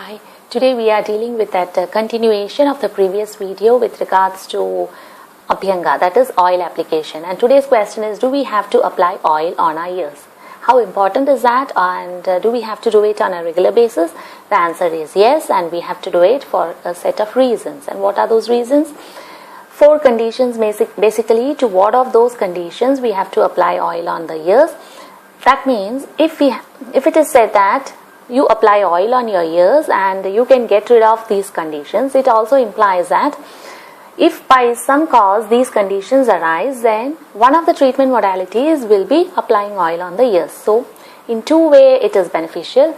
Hi, today we are dealing with that continuation of the previous video with regards to abhyanga, that is oil application. And today's question is, do we have to apply oil on our ears? How important is that, and do we have to do it on a regular basis? The answer is yes, and we have to do it for a set of reasons. And what are those reasons? 4 conditions basically. To ward off those conditions, we have to apply oil on the ears. That means if it is said that you apply oil on your ears and you can get rid of these conditions, it also implies that if by some cause these conditions arise, then one of the treatment modalities will be applying oil on the ears. So in 2 ways it is beneficial.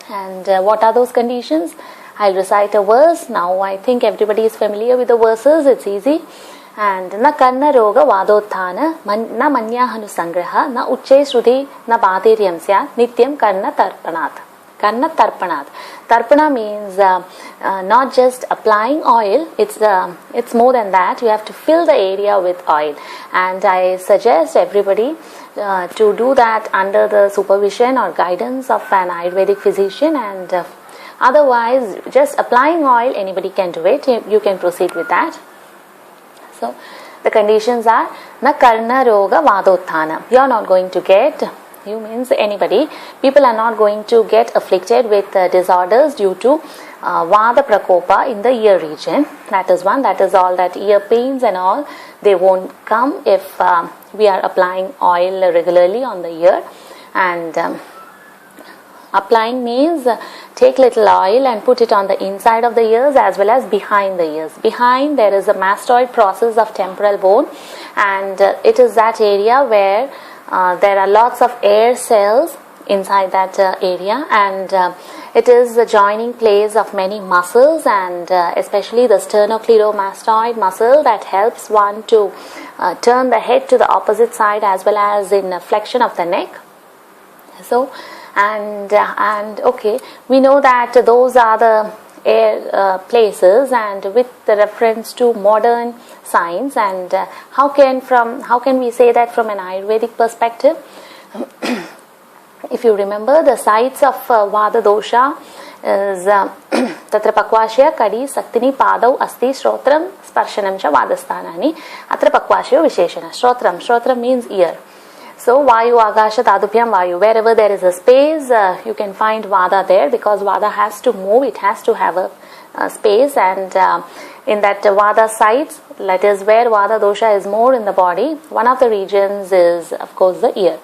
And what are those conditions? I'll recite a verse. Now I think everybody is familiar with the verses, it's easy. And na karna roga vadotthana na manyahanu sangraha na uchche shruti na bhatiryam sya nityam karna tarpanat. Karna tarpanat. Tarpana means not just applying oil, it's more than that. You have to fill the area with oil, and I suggest everybody to do that under the supervision or guidance of an Ayurvedic physician. And otherwise, just applying oil, anybody can do it. You can proceed with that. So the conditions are na karna roga vadotthana. You are not going to get, you means anybody, people are not going to get afflicted with disorders due to vada prakopa in the ear region. That is one. That is all, that ear pains and all, they won't come if we are applying oil regularly on the ear. And applying means take little oil and put it on the inside of the ears as well as behind the ears. Behind there is a mastoid process of temporal bone, and it is that area where there are lots of air cells inside that area, and it is the joining place of many muscles, and especially the sternocleidomastoid muscle that helps one to turn the head to the opposite side as well as in flexion of the neck. So and okay, we know that those are the air places, and with the reference to modern science, and how can we say that from an Ayurvedic perspective? If you remember, the sites of Vada dosha is Tatra Pakwashya Kadi Saktini Padau Asti Shrotram Sparshanam Cha Vadasthanani Atra Pakwashya Visheshana. Shrotram means ear. So Vayu Agasha Tadupyam Vayu, wherever there is a space, you can find Vada there, because Vada has to move, it has to have a space, and in that Vada sites, that is where Vada dosha is more in the body, one of the regions is of course the ear.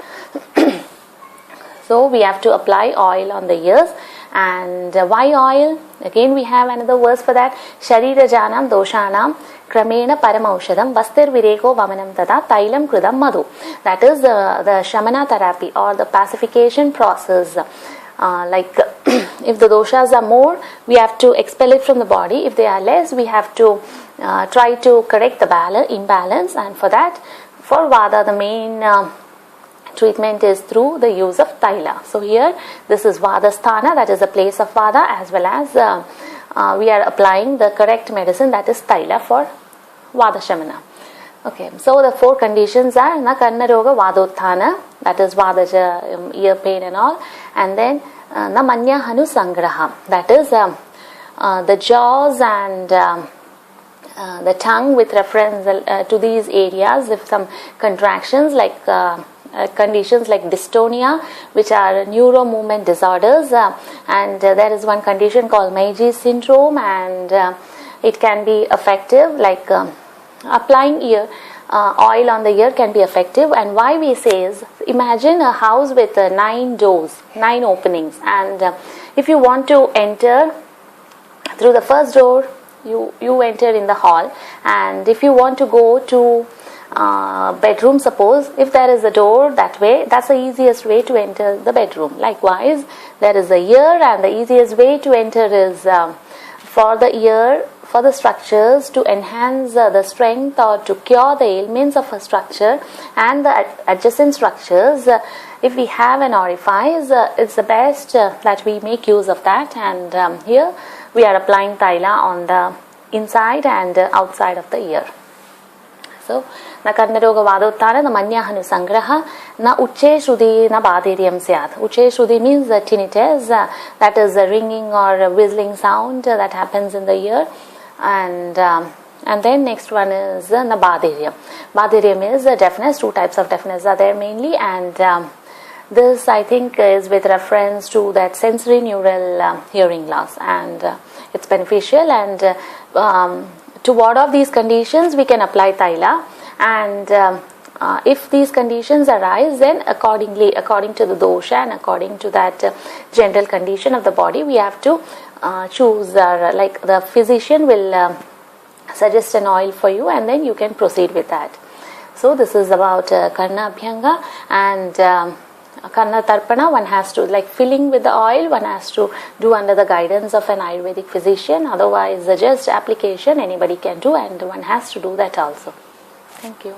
So we have to apply oil on the ears. And why oil? Again we have another verse for that. Sharira janam doshanam kramena paramaushadam vastir vireko vamanam tada tailam krudam madhu. That is the shamana therapy or the pacification process. Like if the doshas are more, we have to expel it from the body. If they are less, we have to try to correct the imbalance. And for that, for Vada, the main treatment is through the use of Taila. So here this is Vadasthana, that is a place of Vada, as well as we are applying the correct medicine, that is Taila, for Vada Shamana. Okay, so the 4 conditions are na karna roga vadotthana, that is Vada ear pain and all, and then na manya hanu sangraha, that is the jaws and the tongue with reference to these areas, if some contractions like conditions like dystonia, which are neuro movement disorders, and there is one condition called Meiji syndrome, and it can be effective, like applying oil on the ear can be effective. And why we say is, imagine a house with 9 doors, 9 openings, and if you want to enter through the first door, you enter in the hall, and if you want to go to bedroom, suppose, if there is a door that way, that's the easiest way to enter the bedroom. Likewise, there is a ear, and the easiest way to enter is for the ear, for the structures to enhance the strength or to cure the ailments of a structure and the adjacent structures. If we have an orifice, it's the best that we make use of that. And here we are applying Taila on the inside and outside of the ear. So, na karnaroga vadottana, na manyahanu sangraha, na uche shrudi na badiryam syat. Uche shrudi means the tinnitus, that is a ringing or a whistling sound that happens in the ear. And then next one is na badiryam. Badiryam is deafness. Two types of deafness are there mainly, and this I think is with reference to that sensory neural hearing loss, and it's beneficial. And to ward off these conditions, we can apply Taila, and if these conditions arise, then according to the dosha and according to that general condition of the body, we have to choose, like the physician will suggest an oil for you, and then you can proceed with that. So this is about Karna abhyanga, and Karna tarpana, one has to, like filling with the oil, one has to do under the guidance of an Ayurvedic physician. Otherwise, just application anybody can do, and one has to do that also. Thank you.